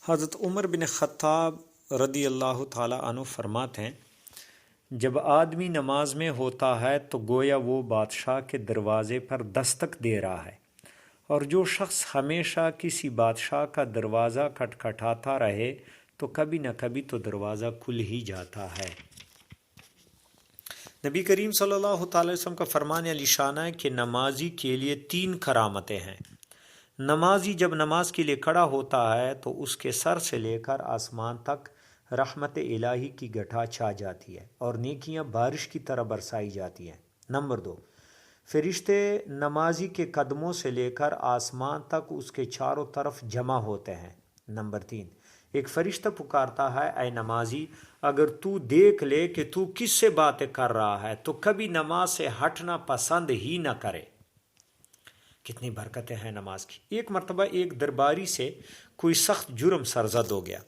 حضرت عمر بن خطاب رضی اللہ تعالیٰ عنہ فرماتے ہیں، جب آدمی نماز میں ہوتا ہے تو گویا وہ بادشاہ کے دروازے پر دستک دے رہا ہے، اور جو شخص ہمیشہ کسی بادشاہ کا دروازہ کھٹکھٹاتا رہے تو کبھی نہ کبھی تو دروازہ کھل ہی جاتا ہے۔ نبی کریم صلی اللہ تعالی وسلم کا فرمان علی شان ہے کہ نمازی کے لیے 3 کرامتیں ہیں۔ نمازی جب نماز کے لیے کھڑا ہوتا ہے تو اس کے سر سے لے کر آسمان تک رحمت الہی کی گٹھا چھا جاتی ہے اور نیکیاں بارش کی طرح برسائی جاتی ہیں۔ نمبر 2، فرشتے نمازی کے قدموں سے لے کر آسمان تک اس کے چاروں طرف جمع ہوتے ہیں۔ نمبر 3، ایک فرشتہ پکارتا ہے، اے نمازی، اگر تو دیکھ لے کہ تو کس سے باتیں کر رہا ہے تو کبھی نماز سے ہٹنا پسند ہی نہ کرے۔ کتنی برکتیں ہیں نماز کی۔ ایک مرتبہ ایک درباری سے کوئی سخت جرم سرزد ہو گیا۔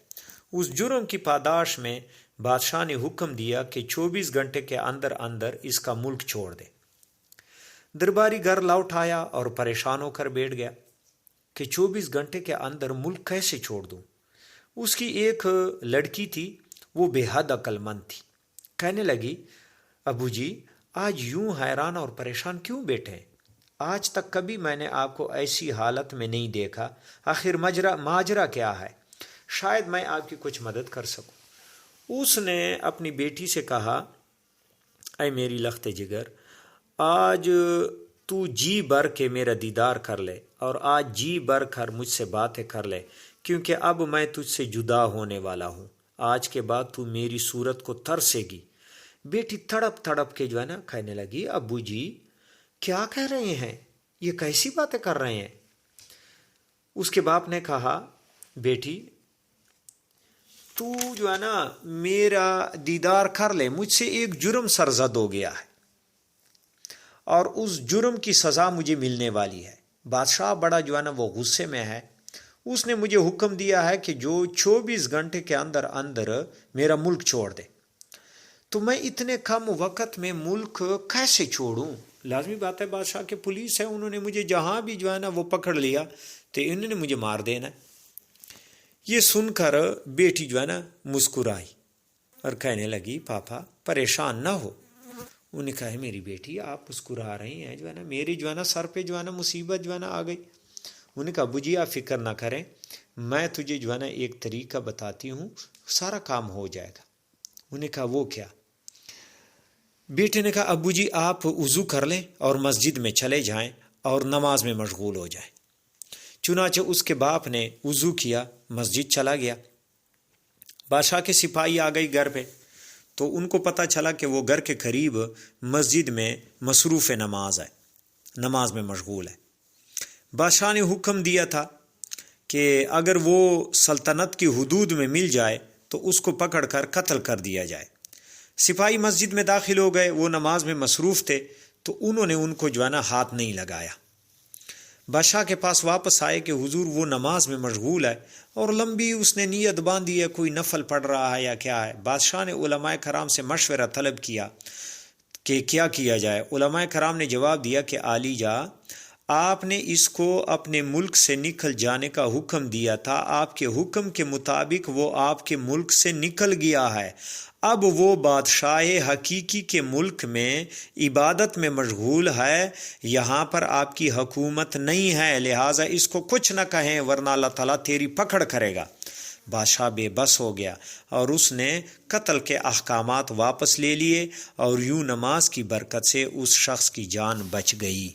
اس جرم کی پاداش میں بادشاہ نے حکم دیا کہ 24 گھنٹے کے اندر اندر اس کا ملک چھوڑ دے۔ درباری گھر لوٹ آیا اور پریشان ہو کر بیٹھ گیا کہ 24 گھنٹے کے اندر ملک کیسے چھوڑ دوں۔ اس کی ایک لڑکی تھی، وہ بے حد عقل مند تھی۔ کہنے لگی، ابو جی، آج یوں حیران اور پریشان کیوں بیٹھے ہیں؟ آج تک کبھی میں نے آپ کو ایسی حالت میں نہیں دیکھا۔ آخر ماجرا کیا ہے؟ شاید میں آپ کی کچھ مدد کر سکوں۔ اس نے اپنی بیٹی سے کہا، اے میری لخت جگر، آج تو جی بھر کے میرا دیدار کر لے اور آج جی بھر کر مجھ سے باتیں کر لے، کیونکہ اب میں تجھ سے جدا ہونے والا ہوں۔ آج کے بعد تو میری صورت کو ترسے گی۔ بیٹی تڑپ تڑپ کے جو ہے نا کہنے لگی، ابو جی کیا کہہ رہے ہیں؟ یہ کیسی باتیں کر رہے ہیں؟ اس کے باپ نے کہا، بیٹی تو جو ہے نا میرا دیدار کر لے، مجھ سے ایک جرم سرزد ہو گیا ہے اور اس جرم کی سزا مجھے ملنے والی ہے۔ بادشاہ بڑا جو ہے نا وہ غصے میں ہے۔ اس نے مجھے حکم دیا ہے کہ جو 24 گھنٹے کے اندر اندر میرا ملک چھوڑ دے، تو میں اتنے کم وقت میں ملک کیسے چھوڑوں؟ لازمی بات ہے، بادشاہ کے پولیس ہے، انہوں نے مجھے جہاں بھی جو ہے نا وہ پکڑ لیا تو انہوں نے مجھے مار دینا۔ یہ سن کر بیٹی جو ہے نا مسکرائی اور کہنے لگی، پاپا پریشان نہ ہو۔ انہوں نے کہا، میری بیٹی آپ مسکرا رہی ہیں، جو ہے نا میری جو ہے نا سر پہ جو ہے نا مصیبت جو ہے نا آ گئی۔ انہوں نے کہا، ابو جی آپ فکر نہ کریں، میں تجھے جو ہے نا ایک طریقہ بتاتی ہوں، سارا کام ہو جائے گا۔ انہوں نے کہا، وہ کیا؟ بیٹے نے کہا، ابو جی آپ وضو کر لیں اور مسجد میں چلے جائیں اور نماز میں مشغول ہو جائیں۔ چنانچہ اس کے باپ نے وضو کیا، مسجد چلا گیا۔ بادشاہ کے سپاہی آ گئی گھر پہ، تو ان کو پتہ چلا کہ وہ گھر کے قریب مسجد میں مصروف نماز ہے، نماز میں مشغول ہے۔ بادشاہ نے حکم دیا تھا کہ اگر وہ سلطنت کی حدود میں مل جائے تو اس کو پکڑ کر قتل کر دیا جائے۔ سپاہی مسجد میں داخل ہو گئے، وہ نماز میں مصروف تھے تو انہوں نے ان کو جو ہے نا ہاتھ نہیں لگایا۔ بادشاہ کے پاس واپس آئے کہ حضور وہ نماز میں مشغول ہے اور لمبی اس نے نیت باندھی ہے، کوئی نفل پڑھ رہا ہے یا کیا ہے۔ بادشاہ نے علماء کرام سے مشورہ طلب کیا کہ کیا کیا جائے۔ علماء کرام نے جواب دیا کہ عالی جا، آپ نے اس کو اپنے ملک سے نکل جانے کا حکم دیا تھا، آپ کے حکم کے مطابق وہ آپ کے ملک سے نکل گیا ہے، اب وہ بادشاہ حقیقی کے ملک میں عبادت میں مشغول ہے، یہاں پر آپ کی حکومت نہیں ہے، لہٰذا اس کو کچھ نہ کہیں ورنہ اللہ تعالیٰ تیری پکڑ کرے گا۔ بادشاہ بے بس ہو گیا اور اس نے قتل کے احکامات واپس لے لیے اور یوں نماز کی برکت سے اس شخص کی جان بچ گئی۔